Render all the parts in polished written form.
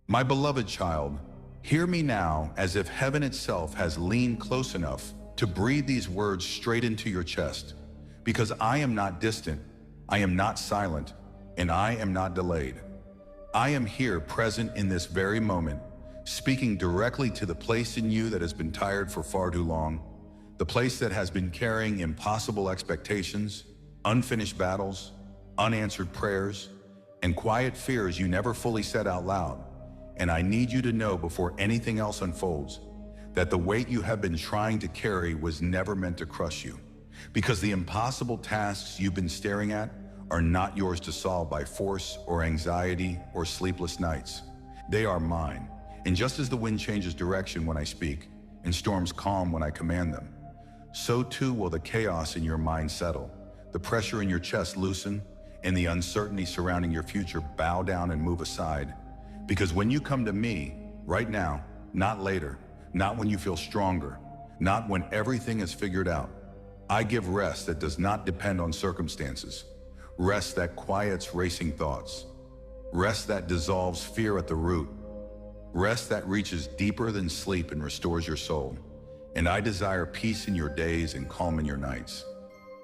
My beloved child, hear me now as if heaven itself has leaned close enough to breathe these words straight into your chest. Because I am not distant, I am not silent, and I am not delayed. I am here present in this very moment, speaking directly to the place in you that has been tired for far too long, the place that has been carrying impossible expectations, unfinished battles, unanswered prayers, and quiet fears you never fully said out loud. And I need you to know before anything else unfolds that the weight you have been trying to carry was never meant to crush you. Because the impossible tasks you've been staring at are not yours to solve by force or anxiety or sleepless nights. They are mine. And just as the wind changes direction when I speak and storms calm when I command them, so too will the chaos in your mind settle, the pressure in your chest loosen, and the uncertainty surrounding your future bow down and move aside. Because when you come to me, right now, not later, not when you feel stronger, not when everything is figured out, I give rest that does not depend on circumstances, rest that quiets racing thoughts, rest that dissolves fear at the root, rest that reaches deeper than sleep and restores your soul. And I desire peace in your days and calm in your nights.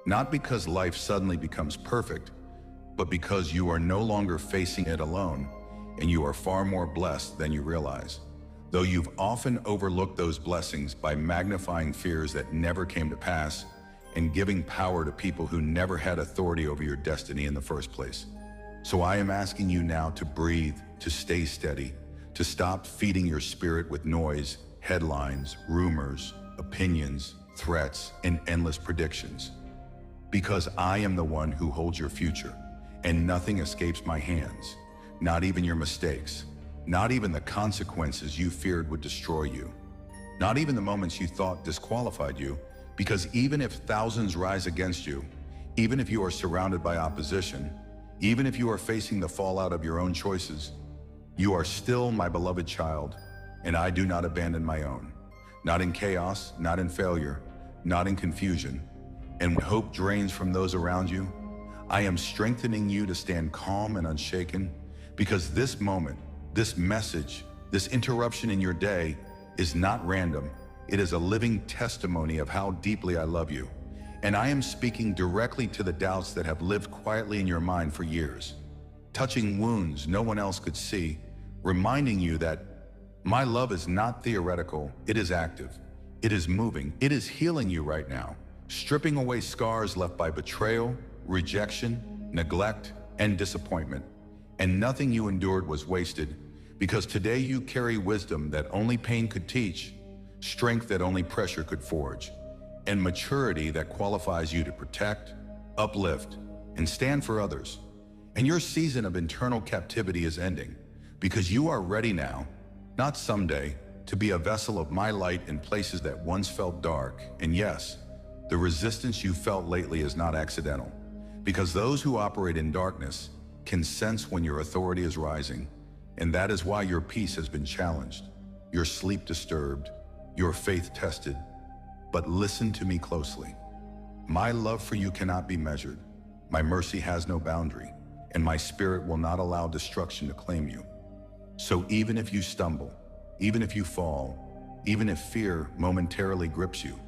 Not because life suddenly becomes perfect, but because you are no longer facing it alone, and you are far more blessed than you realize. Though you've often overlooked those blessings by magnifying fears that never came to pass and giving power to people who never had authority over your destiny in the first place. So I am asking you now to breathe, to stay steady, to stop feeding your spirit with noise, headlines, rumors, opinions, threats, and endless predictions. Because I am the one who holds your future, and nothing escapes my hands, not even your mistakes, not even the consequences you feared would destroy you, not even the moments you thought disqualified you, because even if thousands rise against you, even if you are surrounded by opposition, even if you are facing the fallout of your own choices, you are still my beloved child, and I do not abandon my own. Not in chaos, not in failure, not in confusion. And when hope drains from those around you, I am strengthening you to stand calm and unshaken, because this moment, this message, this interruption in your day is not random. It is a living testimony of how deeply I love you. And I am speaking directly to the doubts that have lived quietly in your mind for years, touching wounds no one else could see, reminding you that my love is not theoretical, it is active, it is moving, it is healing you right now, stripping away scars left by betrayal, rejection, neglect, and disappointment. And nothing you endured was wasted, because today you carry wisdom that only pain could teach, strength that only pressure could forge, and maturity that qualifies you to protect, uplift, and stand for others. And your season of internal captivity is ending, because you are ready now, not someday, to be a vessel of my light in places that once felt dark. And yes, the resistance you felt lately is not accidental, because those who operate in darkness can sense when your authority is rising, and that is why your peace has been challenged, your sleep disturbed, your faith tested. But listen to me closely. My love for you cannot be measured. My mercy has no boundary, and my spirit will not allow destruction to claim you. So even if you stumble, even if you fall, even if fear momentarily grips you,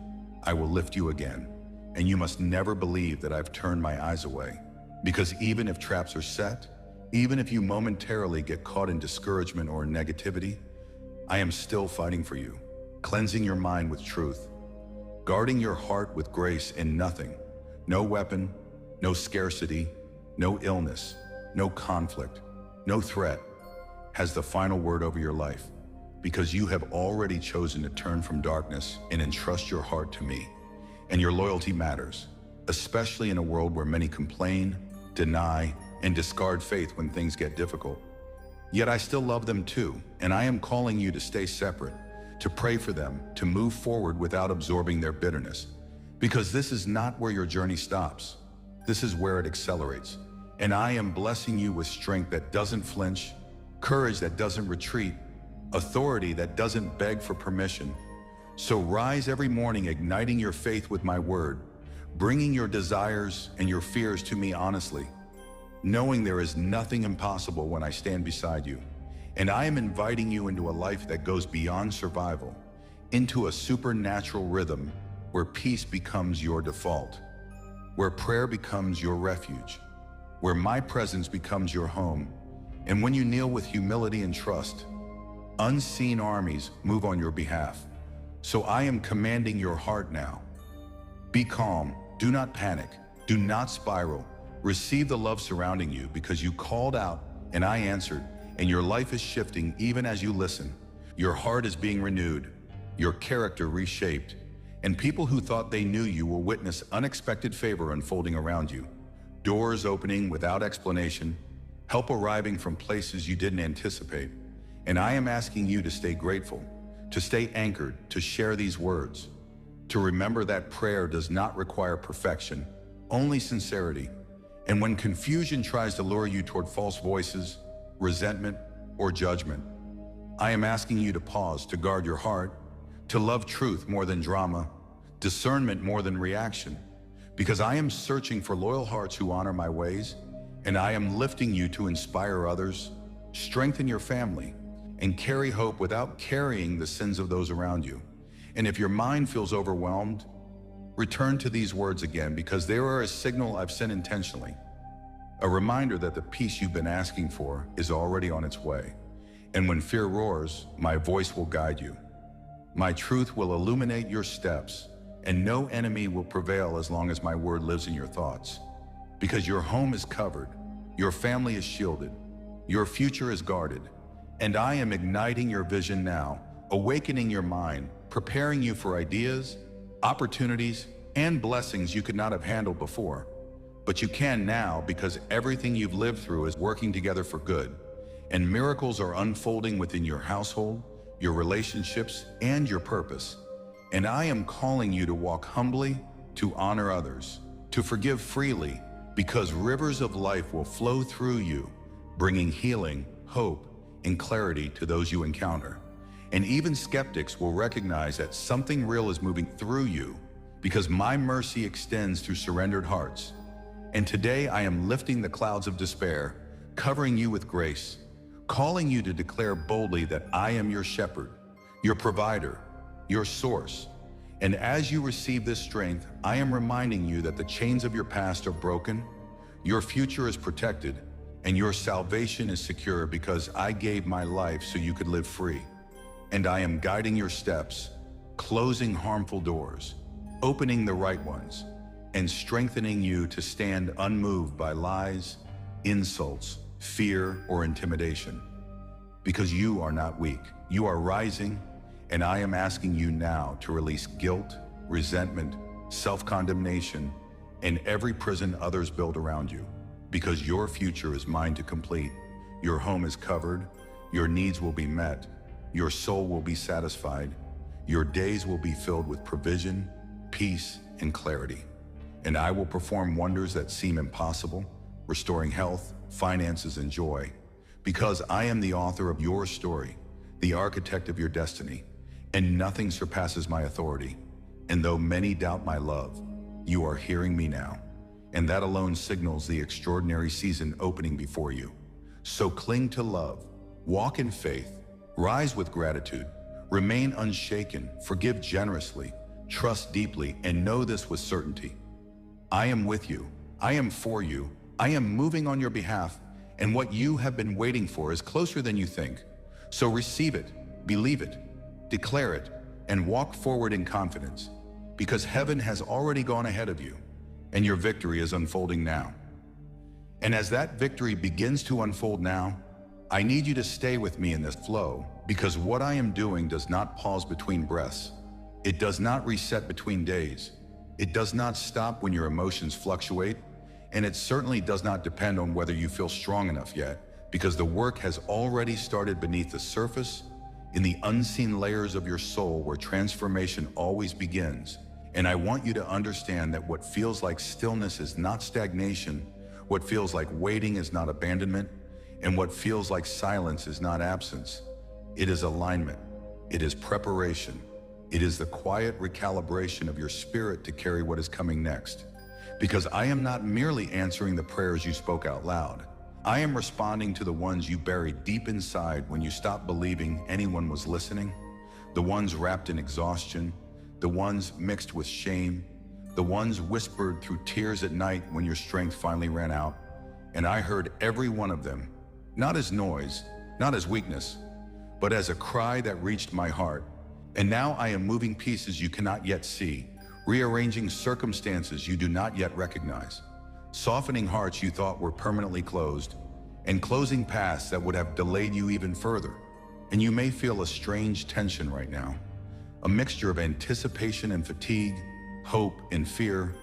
I will lift you again. And you must never believe that I've turned my eyes away. Because even if traps are set, even if you momentarily get caught in discouragement or negativity, I am still fighting for you, cleansing your mind with truth, guarding your heart with grace. In nothing, no weapon, no scarcity, no illness, no conflict, no threat has the final word over your life, because you have already chosen to turn from darkness and entrust your heart to me. And your loyalty matters, especially in a world where many complain, deny, and discard faith when things get difficult. Yet I still love them too, and I am calling you to stay separate, to pray for them, to move forward without absorbing their bitterness. Because this is not where your journey stops. This is where it accelerates. And I am blessing you with strength that doesn't flinch, courage that doesn't retreat, authority that doesn't beg for permission. So rise every morning, igniting your faith with my word, bringing your desires and your fears to me honestly, knowing there is nothing impossible when I stand beside you. And I am inviting you into a life that goes beyond survival, into a supernatural rhythm where peace becomes your default, where prayer becomes your refuge, where my presence becomes your home. And when you kneel with humility and trust, unseen armies move on your behalf. So I am commanding your heart now. Be calm, do not panic, do not spiral. Receive the love surrounding you because you called out and I answered, and your life is shifting even as you listen. Your heart is being renewed, your character reshaped, and people who thought they knew you will witness unexpected favor unfolding around you. Doors opening without explanation, help arriving from places you didn't anticipate. And I am asking you to stay grateful, to stay anchored, to share these words, to remember that prayer does not require perfection, only sincerity. And when confusion tries to lure you toward false voices, resentment, or judgment, I am asking you to pause, to guard your heart, to love truth more than drama, discernment more than reaction, because I am searching for loyal hearts who honor my ways, and I am lifting you to inspire others, strengthen your family, and carry hope without carrying the sins of those around you. And if your mind feels overwhelmed, return to these words again, because they are a signal I've sent intentionally, a reminder that the peace you've been asking for is already on its way. And when fear roars, my voice will guide you. My truth will illuminate your steps, and no enemy will prevail as long as my word lives in your thoughts. Because your home is covered, your family is shielded, your future is guarded, and I am igniting your vision now, awakening your mind, preparing you for ideas, opportunities, and blessings you could not have handled before. But you can now, because everything you've lived through is working together for good, and miracles are unfolding within your household, your relationships, and your purpose. And I am calling you to walk humbly, to honor others, to forgive freely, because rivers of life will flow through you, bringing healing, hope, and clarity to those you encounter. And even skeptics will recognize that something real is moving through you, because my mercy extends through surrendered hearts. And today I am lifting the clouds of despair, covering you with grace, calling you to declare boldly that I am your shepherd, your provider, your source. And as you receive this strength, I am reminding you that the chains of your past are broken, your future is protected, and your salvation is secure, because I gave my life so you could live free. And I am guiding your steps, closing harmful doors, opening the right ones, and strengthening you to stand unmoved by lies, insults, fear, or intimidation. Because you are not weak, you are rising, and I am asking you now to release guilt, resentment, self-condemnation, and every prison others build around you. Because your future is mine to complete. Your home is covered, your needs will be met, your soul will be satisfied, your days will be filled with provision, peace, and clarity. And I will perform wonders that seem impossible, restoring health, finances, and joy. Because I am the author of your story, the architect of your destiny, and nothing surpasses my authority. And though many doubt my love, you are hearing me now. And that alone signals the extraordinary season opening before you. So cling to love, walk in faith, rise with gratitude, remain unshaken, forgive generously, trust deeply, and know this with certainty. I am with you, I am for you, I am moving on your behalf, and what you have been waiting for is closer than you think. So receive it, believe it, declare it, and walk forward in confidence, because heaven has already gone ahead of you, and your victory is unfolding now. And as that victory begins to unfold now, I need you to stay with me in this flow, because what I am doing does not pause between breaths. It does not reset between days. It does not stop when your emotions fluctuate, and it certainly does not depend on whether you feel strong enough yet, because the work has already started beneath the surface, in the unseen layers of your soul where transformation always begins. And I want you to understand that what feels like stillness is not stagnation, what feels like waiting is not abandonment, and what feels like silence is not absence. It is alignment. It is preparation. It is the quiet recalibration of your spirit to carry what is coming next. Because I am not merely answering the prayers you spoke out loud. I am responding to the ones you buried deep inside when you stopped believing anyone was listening, the ones wrapped in exhaustion, the ones mixed with shame, the ones whispered through tears at night when your strength finally ran out. And I heard every one of them, not as noise, not as weakness, but as a cry that reached my heart. And now I am moving pieces you cannot yet see, rearranging circumstances you do not yet recognize, softening hearts you thought were permanently closed, and closing paths that would have delayed you even further. And you may feel a strange tension right now, a mixture of anticipation and fatigue, hope and fear,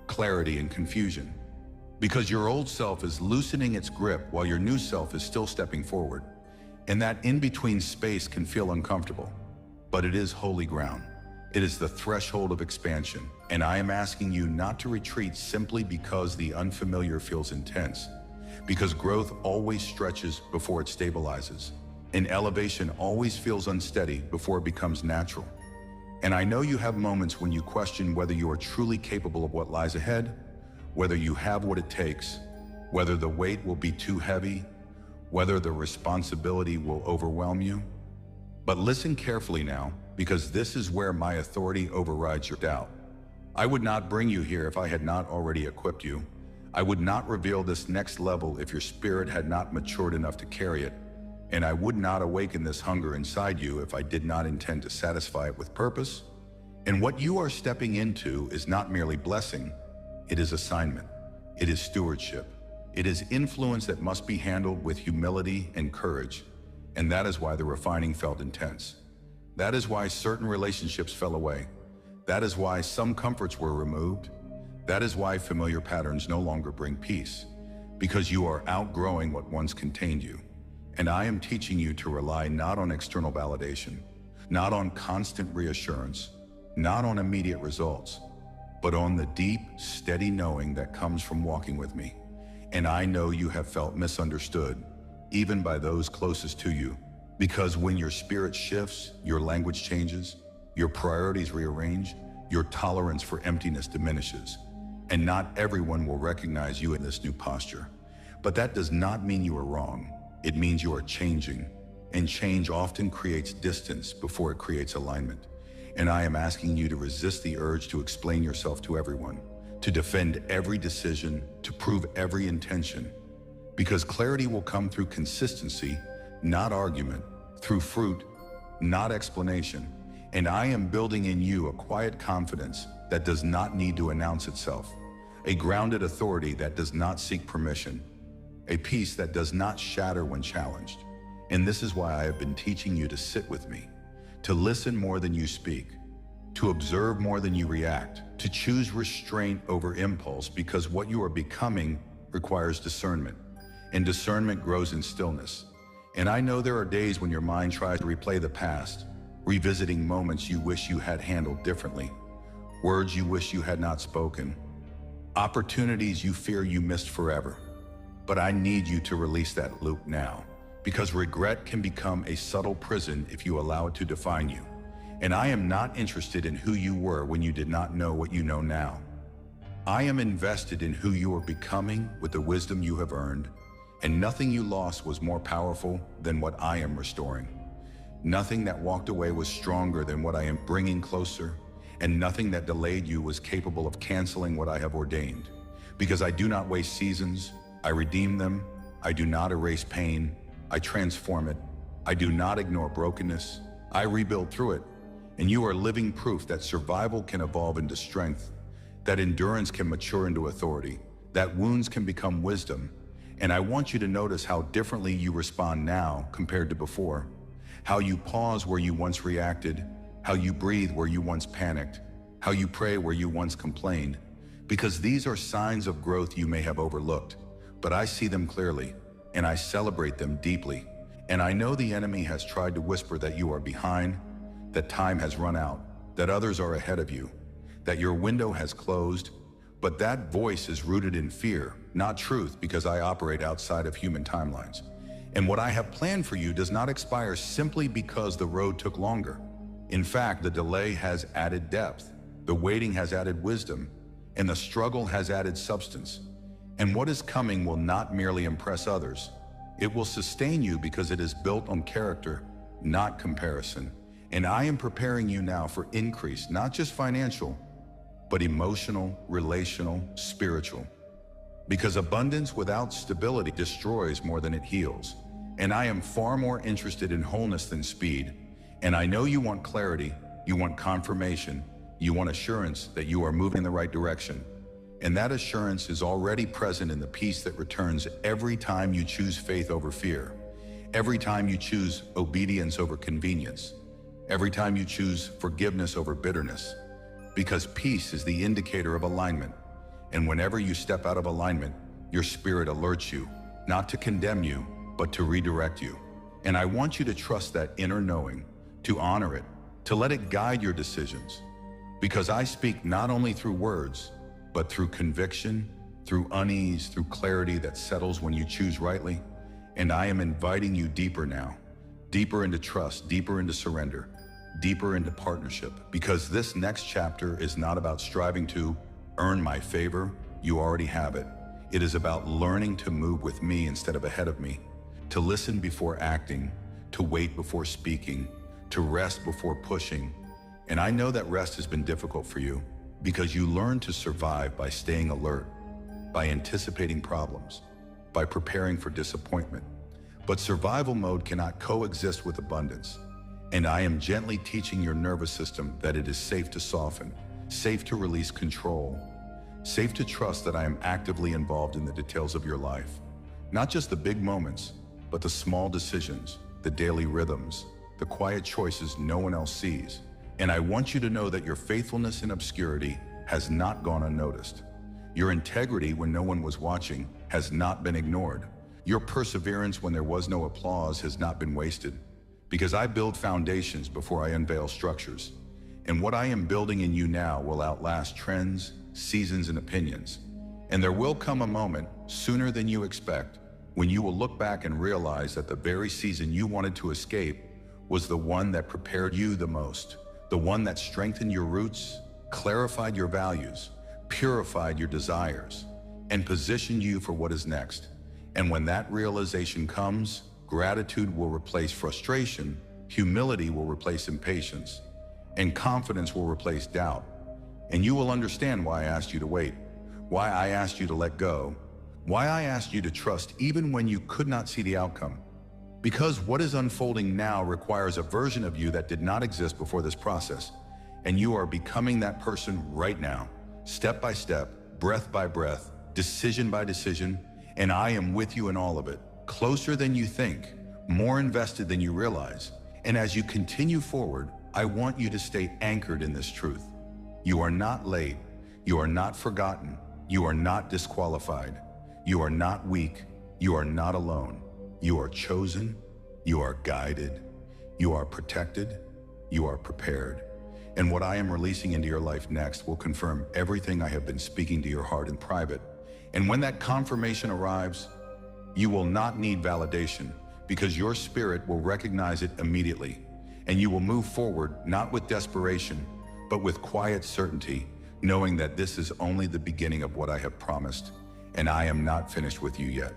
clarity and confusion. Because your old self is loosening its grip while your new self is still stepping forward. And that in-between space can feel uncomfortable, but it is holy ground. It is the threshold of expansion, and I am asking you not to retreat simply because the unfamiliar feels intense, because growth always stretches before it stabilizes, and elevation always feels unsteady before it becomes natural. And I know you have moments when you question whether you are truly capable of what lies ahead, whether you have what it takes, whether the weight will be too heavy, whether the responsibility will overwhelm you. But listen carefully now, because this is where my authority overrides your doubt. I would not bring you here if I had not already equipped you. I would not reveal this next level if your spirit had not matured enough to carry it. And I would not awaken this hunger inside you if I did not intend to satisfy it with purpose. And what you are stepping into is not merely blessing, it is assignment, it is stewardship, it is influence that must be handled with humility and courage. And that is why the refining felt intense. That is why certain relationships fell away. That is why some comforts were removed. That is why familiar patterns no longer bring peace, because you are outgrowing what once contained you. And I am teaching you to rely not on external validation, not on constant reassurance, not on immediate results, but on the deep, steady knowing that comes from walking with me. And I know you have felt misunderstood, even by those closest to you, because when your spirit shifts, your language changes, your priorities rearrange, your tolerance for emptiness diminishes, and not everyone will recognize you in this new posture. But that does not mean you are wrong. It means you are changing, and change often creates distance before it creates alignment. And I am asking you to resist the urge to explain yourself to everyone, to defend every decision, to prove every intention, because clarity will come through consistency, not argument, through fruit, not explanation. And I am building in you a quiet confidence that does not need to announce itself, a grounded authority that does not seek permission, a peace that does not shatter when challenged. And this is why I have been teaching you to sit with me, to listen more than you speak, to observe more than you react, to choose restraint over impulse, because what you are becoming requires discernment, and discernment grows in stillness. And I know there are days when your mind tries to replay the past, revisiting moments you wish you had handled differently, words you wish you had not spoken, opportunities you fear you missed forever. But I need you to release that loop now, because regret can become a subtle prison if you allow it to define you. And I am not interested in who you were when you did not know what you know now. I am invested in who you are becoming with the wisdom you have earned, and nothing you lost was more powerful than what I am restoring. Nothing that walked away was stronger than what I am bringing closer, and nothing that delayed you was capable of canceling what I have ordained. Because I do not waste seasons, I redeem them. I do not erase pain, I transform it. I do not ignore brokenness, I rebuild through it. And you are living proof that survival can evolve into strength, that endurance can mature into authority, that wounds can become wisdom. And I want you to notice how differently you respond now compared to before, how you pause where you once reacted, how you breathe where you once panicked, how you pray where you once complained, because these are signs of growth you may have overlooked, but I see them clearly, and I celebrate them deeply. And I know the enemy has tried to whisper that you are behind, that time has run out, that others are ahead of you, that your window has closed, but that voice is rooted in fear, not truth, because I operate outside of human timelines. And what I have planned for you does not expire simply because the road took longer. In fact, the delay has added depth, the waiting has added wisdom, and the struggle has added substance. And what is coming will not merely impress others. It will sustain you because it is built on character, not comparison. And I am preparing you now for increase, not just financial, but emotional, relational, spiritual. Because abundance without stability destroys more than it heals. And I am far more interested in wholeness than speed. And I know you want clarity, you want confirmation, you want assurance that you are moving in the right direction. And that assurance is already present in the peace that returns every time you choose faith over fear, every time you choose obedience over convenience, every time you choose forgiveness over bitterness. Because peace is the indicator of alignment. And whenever you step out of alignment, your spirit alerts you, not to condemn you, but to redirect you. And I want you to trust that inner knowing, to honor it, to let it guide your decisions. Because I speak not only through words, but through conviction, through unease, through clarity that settles when you choose rightly. And I am inviting you deeper now, deeper into trust, deeper into surrender, deeper into partnership. Because this next chapter is not about striving to earn my favor, you already have it. It is about learning to move with me instead of ahead of me, to listen before acting, to wait before speaking, to rest before pushing. And I know that rest has been difficult for you because you learn to survive by staying alert, by anticipating problems, by preparing for disappointment. But survival mode cannot coexist with abundance. And I am gently teaching your nervous system that it is safe to soften, safe to release control, safe to trust that I am actively involved in the details of your life. Not just the big moments, but the small decisions, the daily rhythms, the quiet choices no one else sees. And I want you to know that your faithfulness in obscurity has not gone unnoticed. Your integrity when no one was watching has not been ignored. Your perseverance when there was no applause has not been wasted. Because I build foundations before I unveil structures. And what I am building in you now will outlast trends, seasons, and opinions. And there will come a moment, sooner than you expect, when you will look back and realize that the very season you wanted to escape was the one that prepared you the most. The one that strengthened your roots, clarified your values, purified your desires, and positioned you for what is next. And when that realization comes, gratitude will replace frustration, humility will replace impatience, and confidence will replace doubt. And you will understand why I asked you to wait, why I asked you to let go, why I asked you to trust even when you could not see the outcome. Because what is unfolding now requires a version of you that did not exist before this process. And you are becoming that person right now, step by step, breath by breath, decision by decision. And I am with you in all of it, closer than you think, more invested than you realize. And as you continue forward, I want you to stay anchored in this truth. You are not late. You are not forgotten. You are not disqualified. You are not weak. You are not alone. You are chosen, you are guided, you are protected, you are prepared. And what I am releasing into your life next will confirm everything I have been speaking to your heart in private. And when that confirmation arrives, you will not need validation because your spirit will recognize it immediately. And you will move forward not with desperation, but with quiet certainty, knowing that this is only the beginning of what I have promised, and I am not finished with you yet.